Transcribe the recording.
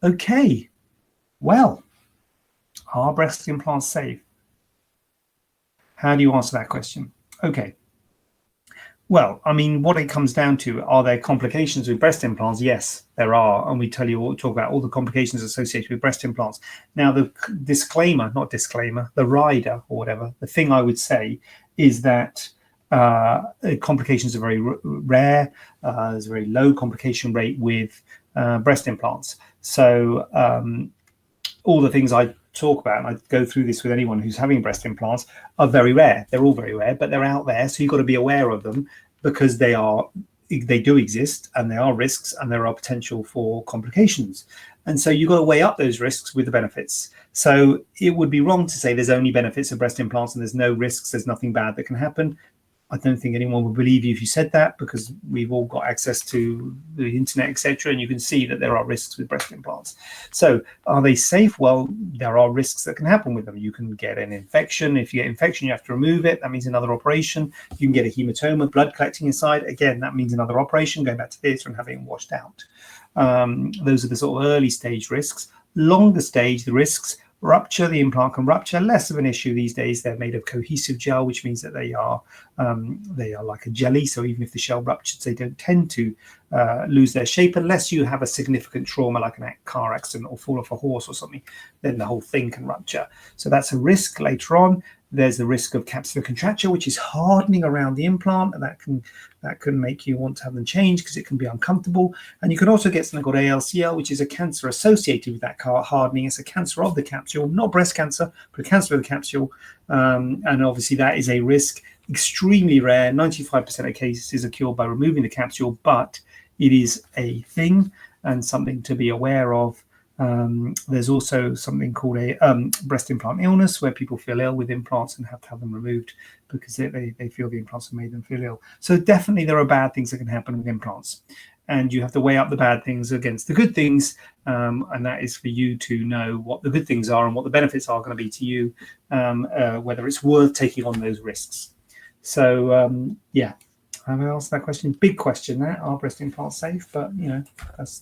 Okay, well, are breast implants safe? How do you answer that question? Okay. Well, I mean, what it comes down to, are there complications with breast implants? Yes, there are. And we talk about all the complications associated with breast implants. Now, the disclaimer, not disclaimer, the rider or whatever, the thing I would say is that complications are very rare. There's a very low complication rate with breast implants. So all the things I talk about, and I go through this with anyone who's having breast implants, are very rare. They're all very rare, but they're out there. So you've got to be aware of them because they do exist, and there are risks, and there are potential for complications. And so you've got to weigh up those risks with the benefits. So it would be wrong to say there's only benefits of breast implants and there's no risks, there's nothing bad that can happen. I don't think anyone would believe you if you said that, because we've all got access to the internet, etc., and you can see that there are risks with breast implants. So are they safe? Well, there are risks that can happen with them. You can get an infection. If you get infection, you have to remove it. That means another operation. You can get a hematoma, blood collecting inside. Again, that means another operation, going back to theatre and having it washed out. Those are the sort of early stage risks. Longer stage, the risks: rupture. The implant can rupture, less of an issue these days. They're made of cohesive gel, which means that they are like a jelly. So even if the shell ruptures, they don't tend to lose their shape unless you have a significant trauma like a car accident or fall off a horse or something. Then the whole thing can rupture. So that's a risk later on. There's the risk of capsular contracture, which is hardening around the implant, and that can make you want to have them changed because it can be uncomfortable. And you can also get something called ALCL, which is a cancer associated with that hardening. It's a cancer of the capsule, not breast cancer, but a cancer of the capsule. And obviously that is a risk, extremely rare. 95% of cases are cured by removing the capsule, but it is a thing and something to be aware of. There's also something called a breast implant illness, where people feel ill with implants and have to have them removed because they feel the implants have made them feel ill. So definitely there are bad things that can happen with implants, and you have to weigh up the bad things against the good things, and that is for you to know what the good things are and what the benefits are going to be to you, whether it's worth taking on those risks. So yeah, have I answered that question? Big question, that are breast implants safe? But that's